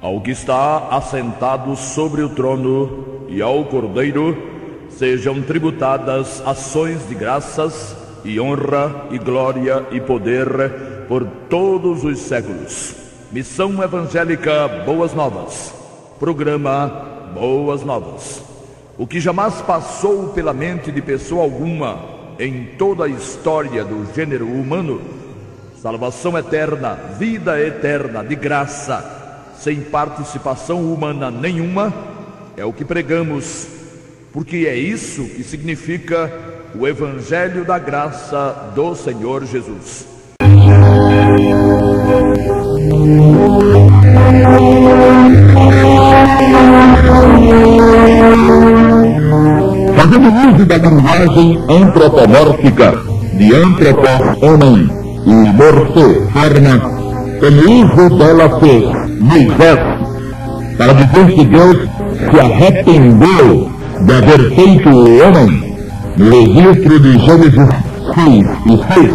Ao que está assentado sobre o trono e ao Cordeiro sejam tributadas ações de graças e honra e glória e poder por todos os séculos. Missão Evangélica Boas Novas. Programa Boas Novas. O que jamais passou pela mente de pessoa alguma em toda a história do gênero humano, salvação eterna, vida eterna de graça, sem participação humana nenhuma, é o que pregamos, porque é isso que significa o Evangelho da Graça do Senhor Jesus. Fazendo uso da linguagem antropomórfica de antropos, homem, e morse, forma, como uso dela fez Moisés, para dizer que Deus se arrependeu de haver feito o homem, no registro de Gênesis 6 e 6,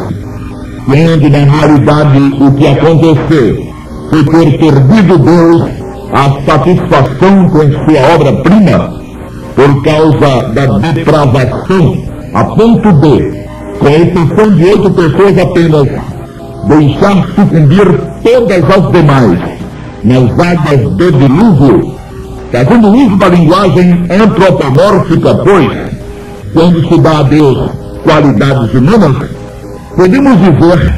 quando na realidade o que aconteceu foi ter perdido Deus a satisfação com sua obra-prima, por causa da depravação, a ponto de, com exceção de 8 pessoas apenas, deixar sucumbir todas as demais nas águas do dilúvio. Fazendo uso da linguagem antropomórfica, pois, quando se dá a Deus qualidades humanas, podemos dizer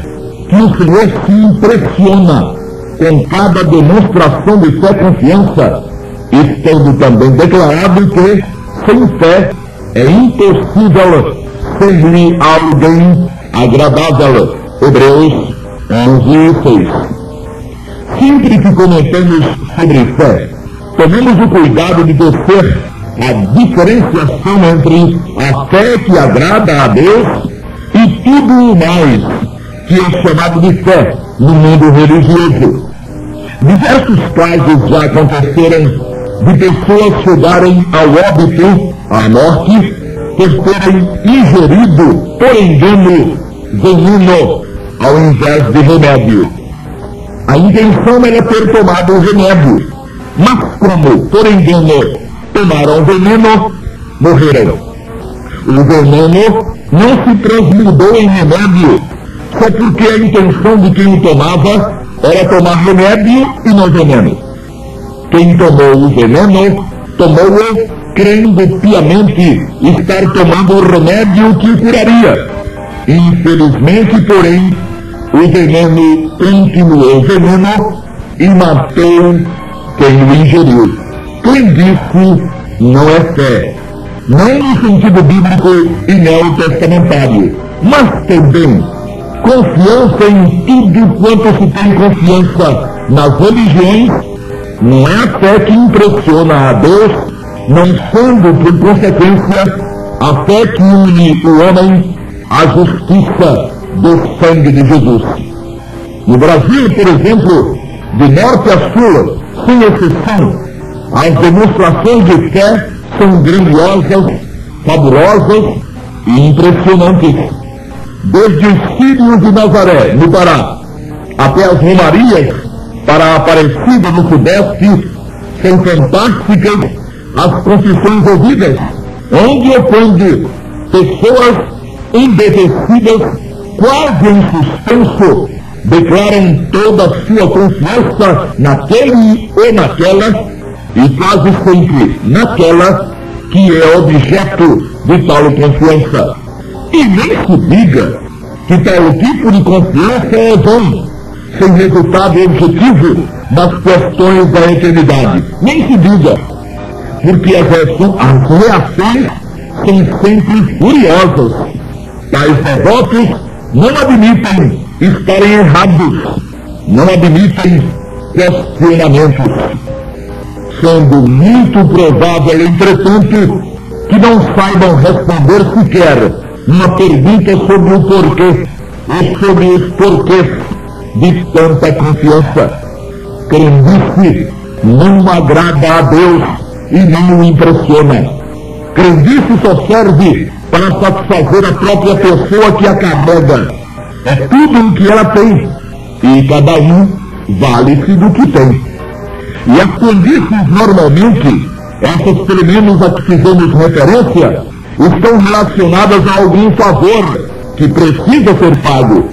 que o Senhor se impressiona com cada demonstração de sua confiança, estando também declarado que, sem fé, é impossível ser-lhe alguém agradável. Hebreus 11:6. Sempre que comentamos sobre fé, tomemos o cuidado de descer a diferenciação entre a fé que agrada a Deus e tudo o mais que é chamado de fé no mundo religioso. Diversos casos já aconteceram de pessoas chegarem ao óbito, à morte, por terem ingerido, por engano, veneno ao invés de remédio. A intenção era ter tomado o remédio, mas como, por engano, tomaram veneno, morreram. O veneno não se transmudou em remédio, só porque a intenção de quem o tomava era tomar remédio e não veneno. Quem tomou o veneno, tomou-o crendo piamente estar tomando o remédio que o curaria. Infelizmente, porém, o veneno continuou veneno e matou quem o ingeriu. Quem disse não é fé, não no sentido bíblico e neotestamentário, mas também confiança em tudo quanto se tem confiança nas religiões. Não é a fé que impressiona a Deus, não sendo, por consequência, a fé que une o homem à justiça do sangue de Jesus. No Brasil, por exemplo, de norte a sul, sem exceção, as demonstrações de fé são grandiosas, fabulosas e impressionantes. Desde os Sírios de Nazaré, no Pará, até as Romarias para a Aparecida no Sudeste, são fantásticas as confissões ouvidas, onde ou quando pessoas embevecidas, quase em suspenso, declaram toda a sua confiança naquele ou naquela, e quase sempre naquela que é objeto de tal confiança. E nem se diga que tal tipo de confiança é vão, sem resultado objetivo nas questões da eternidade. Nem se diga, porque as reações são sempre furiosas. Tais devotos não admitem estarem errados, não admitem questionamentos, sendo muito provável, entretanto, que não saibam responder sequer uma pergunta sobre o porquê, ou sobre os porquês de tanta confiança. Crendice não agrada a Deus e não o impressiona. Crendice só serve para satisfazer a própria pessoa que a carrega. É tudo o que ela tem, e cada um vale-se do que tem. E as condições, normalmente, essas pelo menos a que fizemos referência, estão relacionadas a algum favor que precisa ser pago.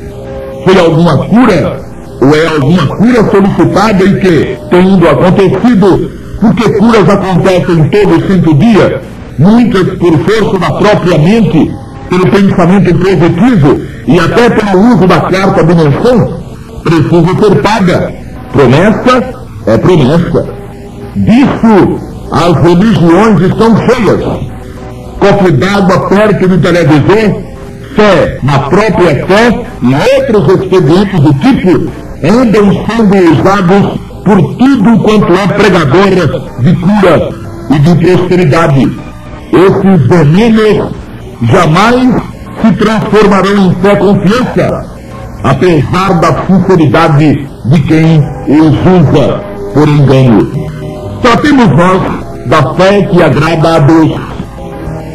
Foi alguma cura, ou é alguma cura solicitada e que, tendo acontecido, porque curas acontecem todo santo dia, muitas por força da própria mente, pelo pensamento positivo e até pelo uso da quarta dimensão, precisa ser paga. Promessa é promessa. Disso as religiões estão cheias. Cofre d'água perto do televisor, fé na própria fé e outros expedientes do tipo andam sendo usados por tudo quanto é pregador de cura e de prosperidade. Esses venenos jamais se transformarão em fé confiança, apesar da sinceridade de quem os usa por engano. Tratemos nós da fé que agrada a Deus.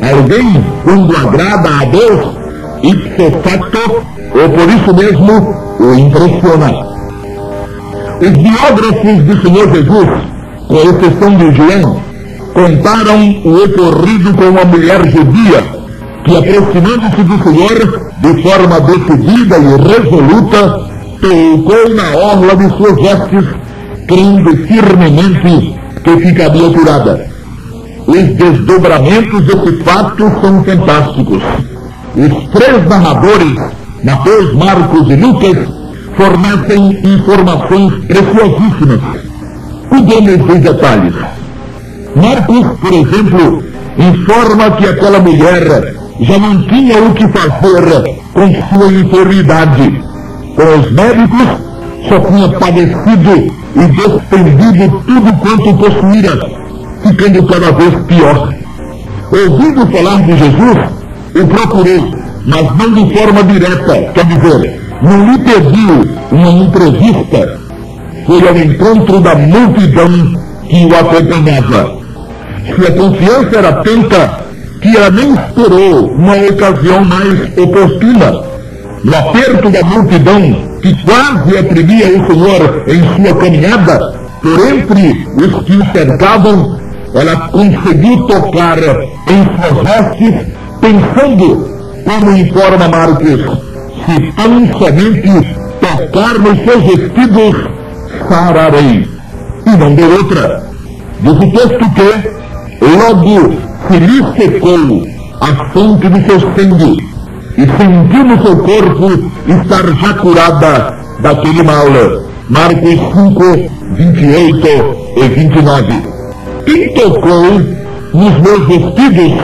Alguém, quando agrada a Deus, ipso facto, ou por isso mesmo, o impressiona. Os biógrafos do Senhor Jesus, com exceção de João, contaram o ocorrido com uma mulher judia que, aproximando-se do Senhor de forma decidida e resoluta, tocou na orla de suas vestes, crendo firmemente que ficaria curada. Os desdobramentos desse fato são fantásticos. Os três narradores, Mateus, Marcos e Lucas, fornecem informações preciosíssimas. Cuidemos dos detalhes. Marcos, por exemplo, informa que aquela mulher já não tinha o que fazer com sua enfermidade. Com os médicos, só tinha padecido e despendido tudo quanto possuíra, ficando cada vez pior. Ouvindo falar de Jesus, o procurou, mas não de forma direta, quer dizer, não lhe pediu uma entrevista. Foi ao encontro da multidão que o acompanhava. Sua confiança era tanta que ela nem esperou uma ocasião mais oportuna. No aperto da multidão, que quase oprimia o Senhor em sua caminhada, por entre os que o cercavam, ela conseguiu tocar em suas vestes, pensando, como informa Marcos, se tão somente tocar nos seus vestidos, sararei. E não deu outra. Diz o texto que logo se lhe secou a fonte de seu sangue e sentiu no seu corpo estar já curada daquele mal. Marcos 5, 28 e 29. Quem tocou nos meus vestidos?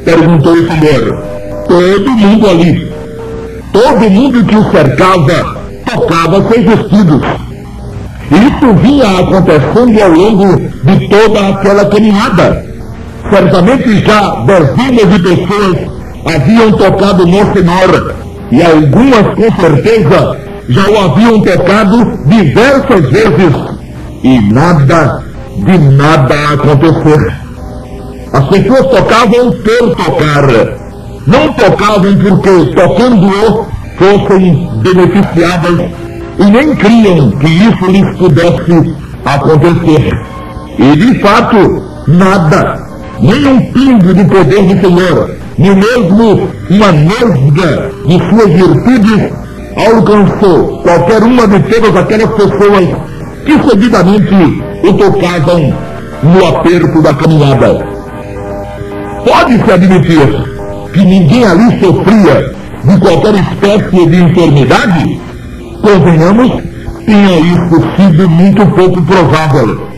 Perguntou o Senhor. Todo mundo ali. Todo mundo que o cercava tocava seus vestidos. Isso vinha acontecendo ao longo de toda aquela caminhada. Certamente já dezenas de pessoas haviam tocado no Senhor, e algumas com certeza já o haviam tocado diversas vezes, e nada de nada acontecer. As pessoas tocavam por tocar, não tocavam porque tocando-o fossem beneficiadas, e nem criam que isso lhes pudesse acontecer. E de fato, nada, nem um pingo de poder do Senhor, nem mesmo uma nesga de suas virtudes alcançou qualquer uma de todas aquelas pessoas que seguidamente o tocavam no aperto da caminhada. Pode-se admitir que ninguém ali sofria de qualquer espécie de enfermidade? Convenhamos, tinha isso sido muito pouco provável.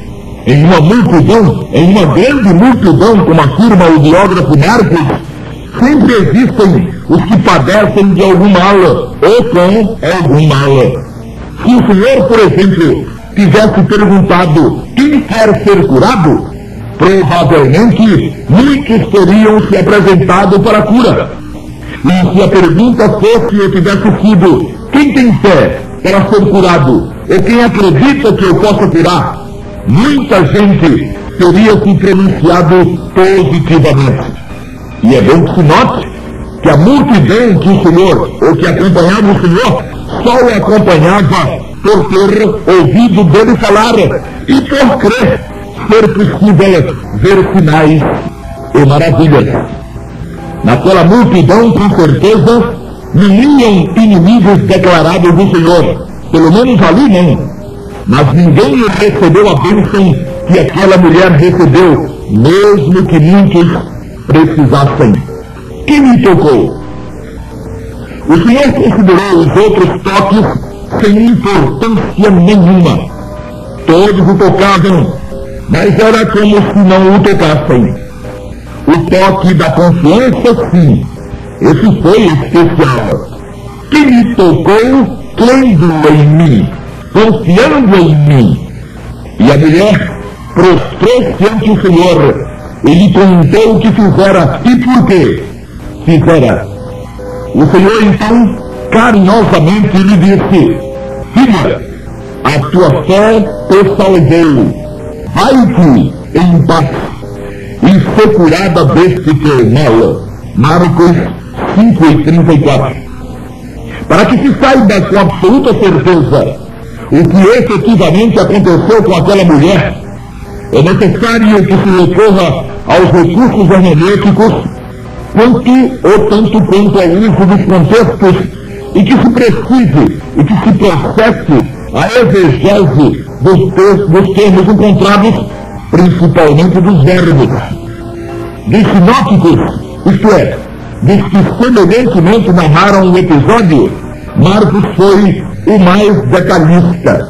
Em uma multidão, em uma grande multidão, como afirma o biógrafo Marcos, sempre existem os que padecem de algum mal, ou com algum mal. Se o Senhor, por exemplo, tivesse perguntado quem quer ser curado, provavelmente muitos teriam se apresentado para a cura. E se a pergunta fosse ou tivesse sido quem tem fé para ser curado, ou quem acredita que eu possa curar, muita gente teria se pronunciado positivamente. E é bom que se note que a multidão que o Senhor, ou que acompanhava o Senhor, só o acompanhava por ter ouvido dele falar e por crer ser possível ver sinais e maravilhas. Naquela multidão, com certeza, não iam inimigos declarados do Senhor, pelo menos ali não. Mas ninguém recebeu a bênção que aquela mulher recebeu, mesmo que muitos precisassem. Quem me tocou? O Senhor considerou os outros toques sem importância nenhuma. Todos o tocavam, mas era como se não o tocassem. O toque da confiança, sim, esse foi especial. Quem me tocou, crendo em mim, confiando em mim. E a mulher prostrou-se ante o Senhor. Ele contou o que fizera e por quê fizera. O Senhor então carinhosamente lhe disse: filha, a tua fé te salvou. Vai-te em paz e ser curada deste teu mal. Marcos 5:34. Para que se saiba com absoluta certeza o que efetivamente aconteceu com aquela mulher, é necessário que se recorra aos recursos hermenêuticos tanto quanto ao uso dos contextos, e que se precise e que se processe a exegese dos termos encontrados, principalmente dos verbos. Dos sinópticos, isto é, dos que semelhantemente narraram o episódio, Marcos foi o mais detalhista.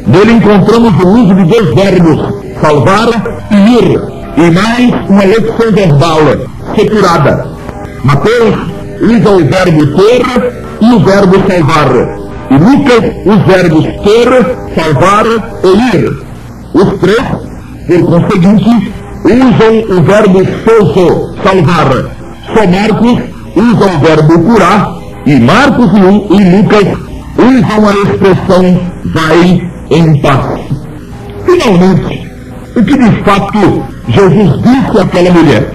Nele encontramos o uso de dois verbos, salvar e ir, e mais uma leção verbal, ser curada. Mateus usa o verbo ter e o verbo salvar. E Lucas os verbos ter, salvar e ir. Os três, por conseguinte, usam o verbo sozo, salvar. Só Marcos usa o verbo curar, e Marcos e Lucas usam a expressão vai em paz. Finalmente, o que de fato Jesus disse àquela mulher?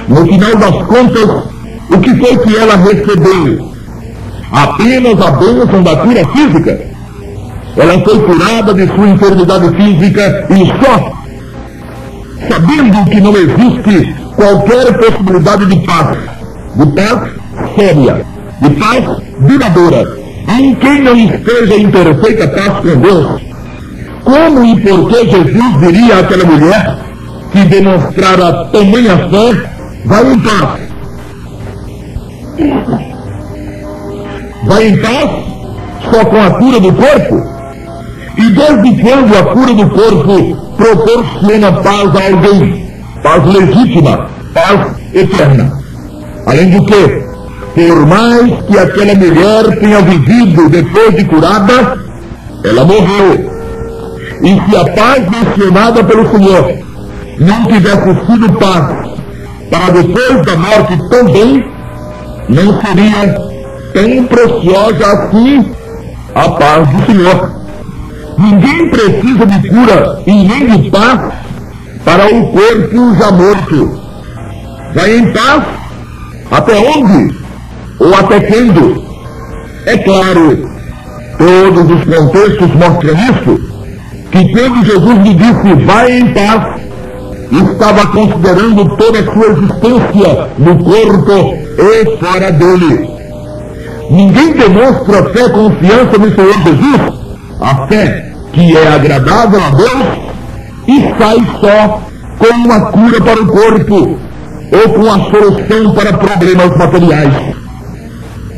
No final das contas, o que foi que ela recebeu? Apenas a bênção da cura física? Ela foi curada de sua enfermidade física e só, sabendo que não existe qualquer possibilidade de paz séria, de paz duradoura, em quem não esteja em perfeita paz com Deus. Como e por que Jesus diria àquela mulher que demonstrara tamanha fé, vai em paz? Vai em paz só com a cura do corpo? E desde quando a cura do corpo proporciona paz a alguém? Paz legítima, paz eterna. Além do que, por mais que aquela mulher tenha vivido depois de curada, ela morreu. E se a paz mencionada pelo Senhor não tivesse sido paz para depois da morte também, não seria tão preciosa assim a paz do Senhor. Ninguém precisa de cura e nem de paz para o corpo já morto. Vai em paz até onde? Ou até quando? É claro, todos os contextos mostram isso, que quando Jesus lhe disse vai em paz, estava considerando toda a sua existência no corpo e fora dele. Ninguém demonstra fé e confiança no Senhor Jesus, a fé que é agradável a Deus, e sai só com uma cura para o corpo ou com a solução para problemas materiais.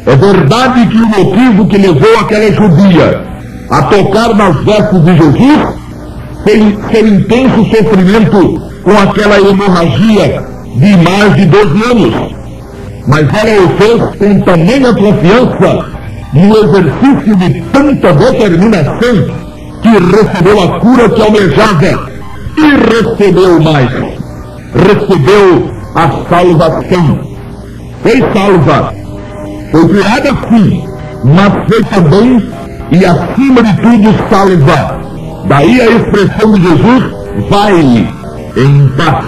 É verdade que o motivo que levou aquela judia a tocar nas vestes de Jesus foi seu intenso sofrimento com aquela hemorragia de mais de 12 anos. Mas ela o fez com tamanha confiança no exercício de tanta determinação que recebeu a cura que almejava e recebeu mais. Recebeu a salvação. Foi salva. Foi curada sim, mas foi também e acima de tudo salva. Daí a expressão de Jesus, vai em paz.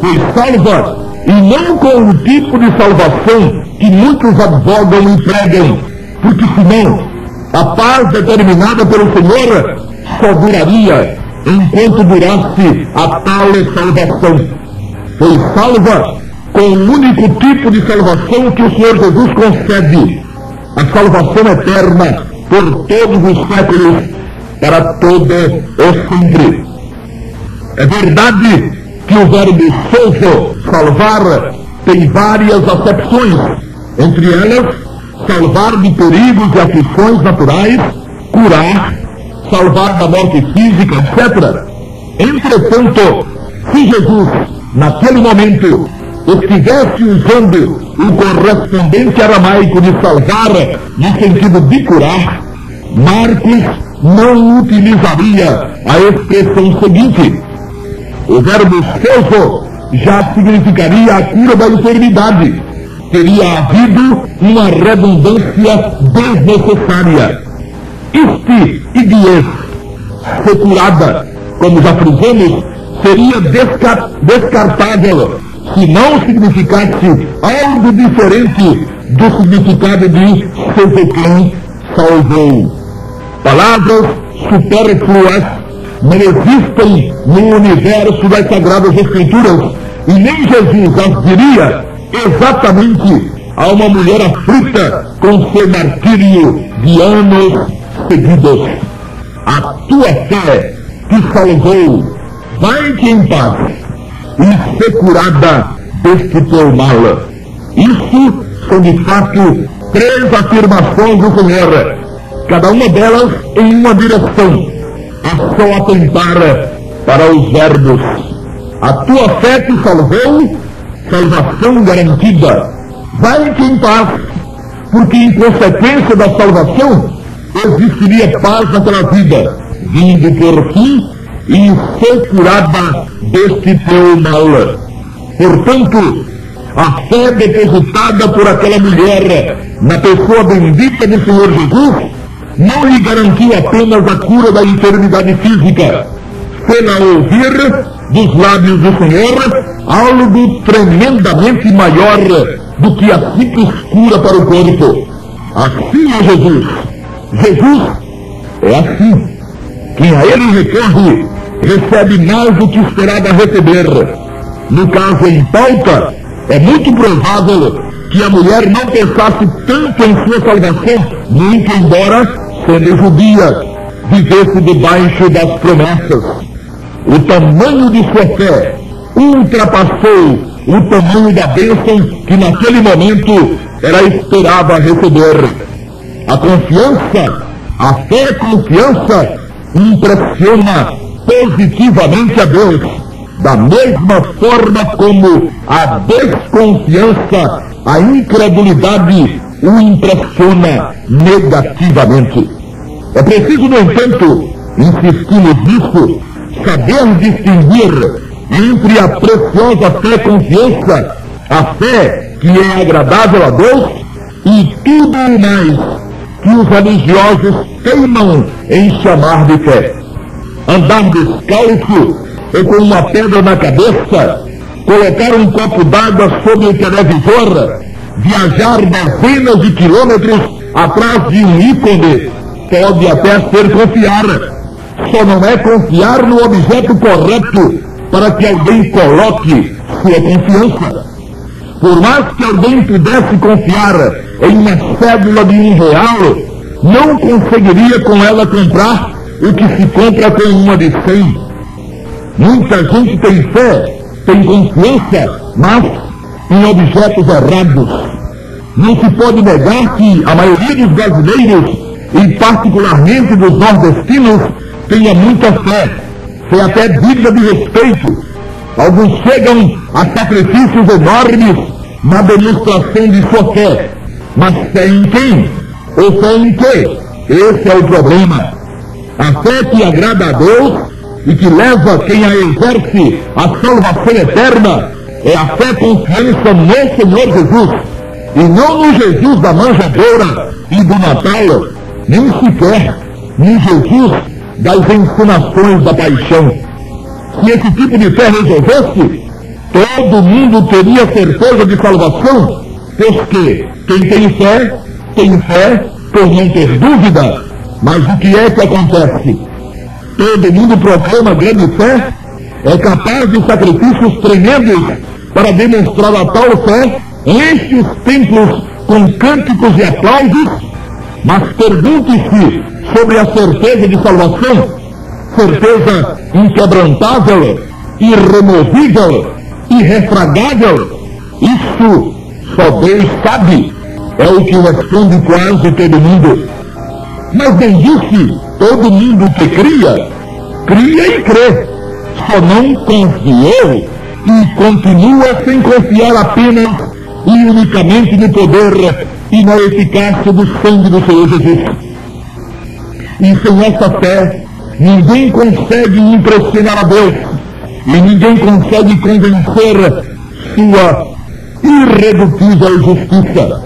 Foi salva, e não com o tipo de salvação que muitos advogam e pregam, porque senão A paz determinada pelo Senhor só duraria enquanto durasse a tal salvação. Foi salva com o único tipo de salvação que o Senhor Jesus concede, a salvação eterna por todos os séculos, para todo o sempre. É verdade que o verbo sozo, salvar, tem várias acepções, entre elas, salvar de perigos e aflições naturais, curar, salvar da morte física, etc. Entretanto, se Jesus, naquele momento, estivesse usando o correspondente aramaico de salvar no sentido de curar, Marcos não utilizaria a expressão seguinte. O verbo sozo já significaria a cura da enfermidade. Teria havido uma redundância desnecessária. Este idiez, ser curada, como já frisamos, seria descartável se não significasse algo diferente do significado de Sefecã salvou. Palavras supérfluas não existem no universo das Sagradas Escrituras, e nem Jesus as diria exatamente a uma mulher aflita com seu martírio de anos seguidos. A tua fé te salvou, vai-te em paz e ser curada deste teu mal. Isso são de fato 3 afirmações do Senhor, cada uma delas em uma direção, a só atentar para os verbos. A tua fé te salvou, salvação garantida, vai-te em paz, porque em consequência da salvação existiria paz naquela vida, vindo por fim e ser curada deste teu mal. Portanto, a fé depositada por aquela mulher na pessoa bendita do Senhor Jesus não lhe garantiu apenas a cura da enfermidade física, pela ouvir dos lábios do Senhor algo tremendamente maior do que a simples cura para o corpo. Assim é Jesus. Jesus é assim. Quem a ele recorre recebe mais do que esperava receber. No caso em pauta, é muito provável que a mulher não pensasse tanto em sua salvação, muito embora, sendo judia, vivesse debaixo das promessas. O tamanho de sua fé ultrapassou o tamanho da bênção que naquele momento ela esperava receber. A confiança, a fé confiança, impressiona positivamente a Deus, da mesma forma como a desconfiança, a incredulidade o impressiona negativamente. É preciso, no entanto, insistimos nisso, saber distinguir entre a preciosa fé confiança, a fé que é agradável a Deus, e tudo mais que os religiosos teimam em chamar de fé. Andar descalço ou com uma pedra na cabeça, colocar um copo d'água sobre o televisor, viajar dezenas de quilômetros atrás de um ícone, pode até ser confiar. Só não é confiar no objeto correto para que alguém coloque sua confiança. Por mais que alguém pudesse confiar em uma cédula de R$1, não conseguiria com ela comprar o que se compra com uma de 100. Muita gente tem fé, tem confiança, mas em objetos errados. Não se pode negar que a maioria dos brasileiros, e particularmente dos nordestinos, tenha muita fé. Fé até digna de respeito. Alguns chegam a sacrifícios enormes na demonstração de sua fé. Mas fé em quem? Ou fé em quê? Esse é o problema. A fé que agrada a Deus e que leva quem a exerce à salvação eterna é a fé confiança no Senhor Jesus, e não no Jesus da manjedoura e do Natal, nem sequer no Jesus das encenações da paixão. Se esse tipo de fé resolvesse, todo mundo teria certeza de salvação, pois que quem tem fé por não ter dúvida. Mas o que é que acontece? Todo mundo proclama grande fé, é capaz de sacrifícios tremendos para demonstrar a tal fé, enche os templos com cânticos e aplausos, mas pergunte-se sobre a certeza de salvação, certeza inquebrantável, irremovível, irrefragável. Isso só Deus sabe, é o que responde quase todo mundo. Mas bem disse, todo mundo que cria, cria e crê, só não confiou e continua sem confiar apenas e unicamente no poder e na eficácia do sangue do Senhor Jesus. E sem essa fé, ninguém consegue impressionar a Deus e ninguém consegue convencer sua irredutível justiça.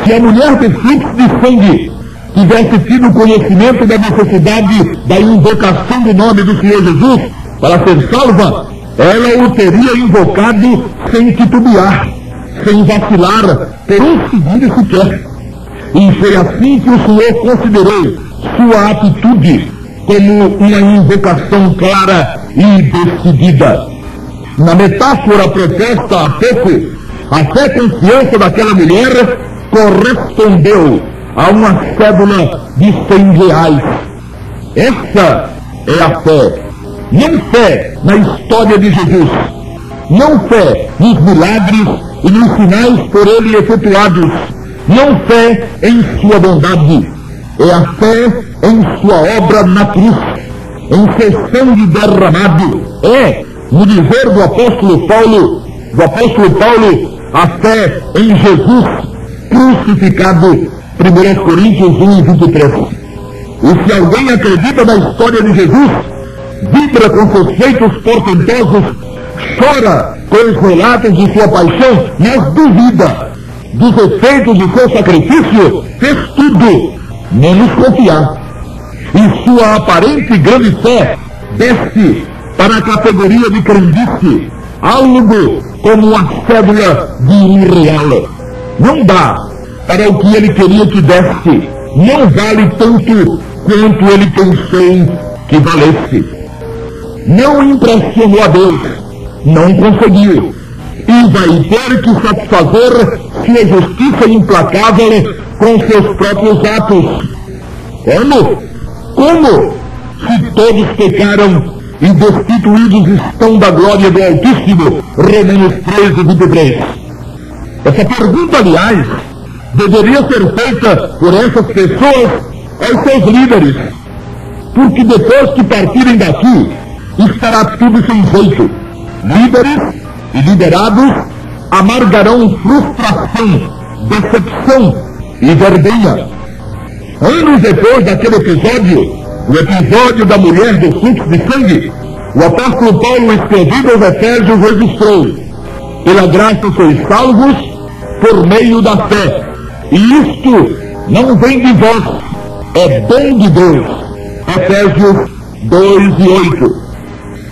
Se a mulher de fluxo de sangue tivesse tido conhecimento da necessidade da invocação do nome do Senhor Jesus para ser salva, ela o teria invocado sem titubear, sem vacilar por um segundo sequer. E foi assim que o Senhor considerou sua atitude como uma invocação clara e decidida. Na metáfora proposta há pouco, a fé e confiança daquela mulher correspondeu a uma cédula de R$100. Essa é a fé. Não fé na história de Jesus, não fé nos milagres e nos sinais por ele efetuados, não fé em sua bondade, é a fé em sua obra na cruz, em seu sangue derramado. É, no dizer do apóstolo Paulo, a fé em Jesus crucificado, 1 Coríntios 1:23. E se alguém acredita na história de Jesus, vibra com seus feitos portentosos, chora com os relatos de sua paixão, mas duvida dos efeitos de seu sacrifício, fez tudo, menos confiar. E sua aparente grande fé desce para a categoria de crendice, algo como uma cédula de irreal. Não dá para o que ele queria que desse, não vale tanto quanto ele pensou que valesse. Não impressionou a Deus, não conseguiu, e vai ter que satisfazer sua justiça implacável com seus próprios atos. Como? Se todos pecaram e destituídos estão da glória do Altíssimo, Romanos 13:23. Essa pergunta, aliás, deveria ser feita por essas pessoas aos seus líderes, porque depois que partirem daqui, estará tudo sem jeito. Líderes e liderados amargarão frustração, decepção e vergonha. Anos depois daquele episódio, o episódio da mulher do fluxo de sangue, o apóstolo Paulo, escrevendo aos Efésios, registrou: pela graça sois salvos por meio da fé, e isto não vem de vós, é dom de Deus. Efésios 2:8.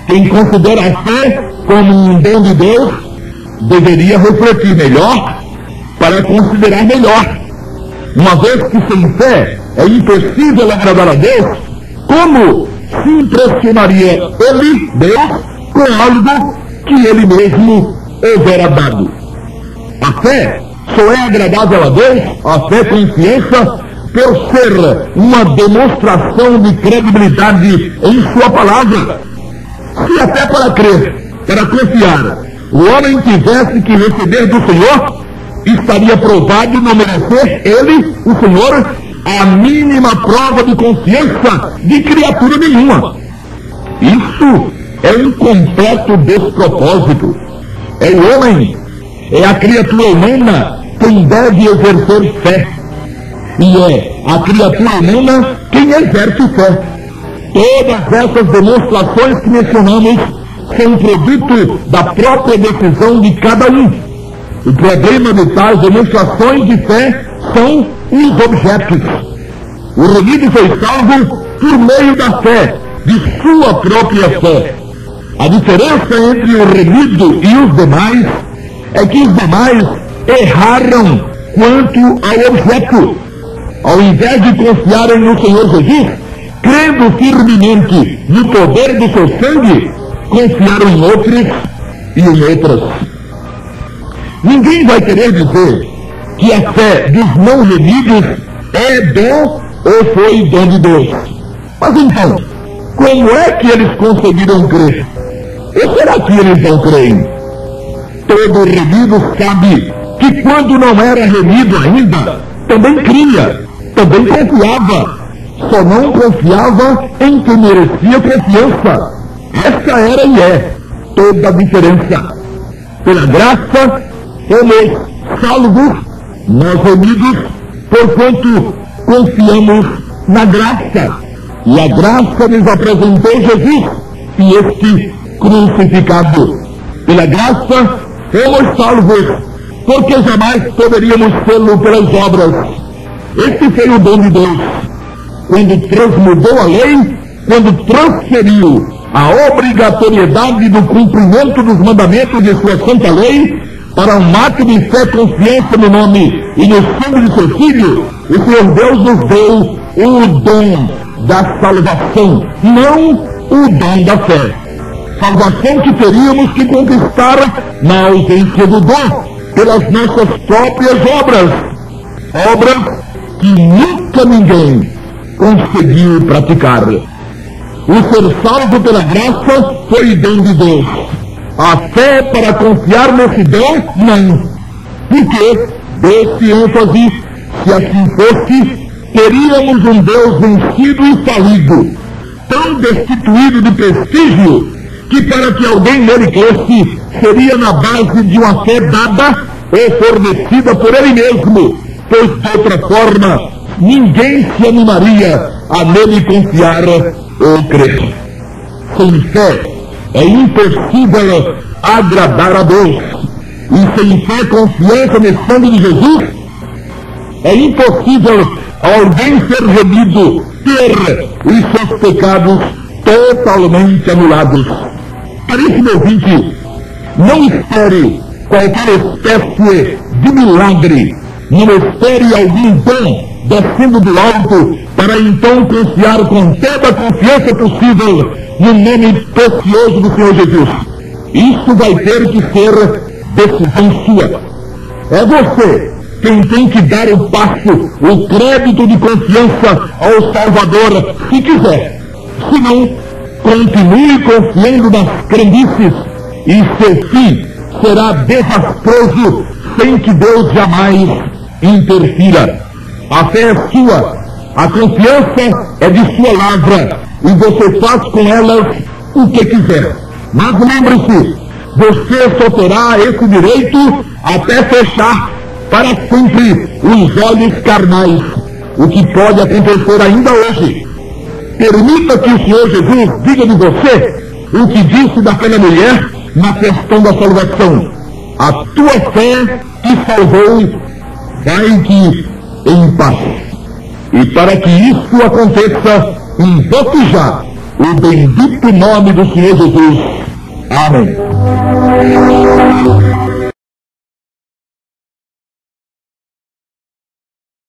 Quem considera a fé como um dom de Deus, deveria refletir melhor para considerar melhor. Uma vez que sem fé é impossível agradar a Deus, como se impressionaria ele, Deus, com algo que ele mesmo houvera dado? A fé só é agradável a Deus, a fé e confiança, por ser uma demonstração de credibilidade em sua palavra. Se até para crer, para confiar, o homem tivesse que receber do Senhor, estaria provado não merecer ele, o Senhor, a mínima prova de confiança de criatura nenhuma. Isso é um completo despropósito. É o homem, é a criatura humana quem deve exercer fé. E é a criatura humana quem exerce fé. Todas essas demonstrações que mencionamos são produto da própria decisão de cada um. O problema de tais demonstrações de fé são os objetos. O remido foi salvo por meio da fé, de sua própria fé. A diferença entre o remido e os demais é que os demais erraram quanto ao objeto. ao invés de confiarem no Senhor Jesus, crendo firmemente no poder do seu sangue, confiaram em outros e em outras. Ninguém vai querer dizer que a fé dos não remidos é dom ou foi dom de Deus. Mas então, como é que eles conseguiram crer? Ou será que eles não creem? Todo remido sabe que quando não era remido ainda, também cria, também confiava. Só não confiava em quem merecia confiança. Essa era e é toda a diferença. Pela graça, somos salvos, nós remidos, porquanto confiamos na graça. E a graça nos apresentou Jesus e este crucificado. Pela graça, fomos salvos, porque jamais poderíamos sê-lo pelas obras. Este foi o dom de Deus, quando transmudou a lei, quando transferiu a obrigatoriedade do cumprimento dos mandamentos de sua santa lei para um ato de fé e confiança no nome e no sangue de seu Filho. O Senhor Deus nos deu o dom da salvação, não o dom da fé. Salvação que teríamos que conquistar na ausência do dom, pelas nossas próprias obras. Obras que nunca ninguém conseguiu praticar. O ser salvo pela graça foi dom de Deus. A fé para confiar nesse dom, não. Porque, desse ênfase, se assim fosse, teríamos um Deus vencido e falido, tão destituído de prestígio, que para que alguém nele cresce, seria na base de uma fé dada ou fornecida por ele mesmo, pois de outra forma, ninguém se animaria a nele confiar ou crer. Sem fé, é impossível agradar a Deus. E sem fé, confiança no sangue de Jesus, é impossível alguém ser remido, ter os seus pecados totalmente anulados. Por isso, meu ouvinte, não espere qualquer espécie de milagre, não espere algum dom descendo do alto, para então confiar com toda a confiança possível no nome precioso do Senhor Jesus. Isso vai ter que ser decisão sua. É você quem tem que dar o passo, o crédito de confiança ao Salvador, se quiser. Se não, continue confiando nas crendices e seu fim será desastroso sem que Deus jamais interfira. A fé é sua, a confiança é de sua lavra e você faz com elas o que quiser. Mas lembre-se, você só terá esse direito até fechar para sempre os olhos carnais, o que pode acontecer ainda hoje. Permita que o Senhor Jesus diga de você o que disse daquela mulher na questão da salvação. A tua fé te salvou, vai-te em paz. E para que isso aconteça, invoque já o bendito nome do Senhor Jesus. Amém.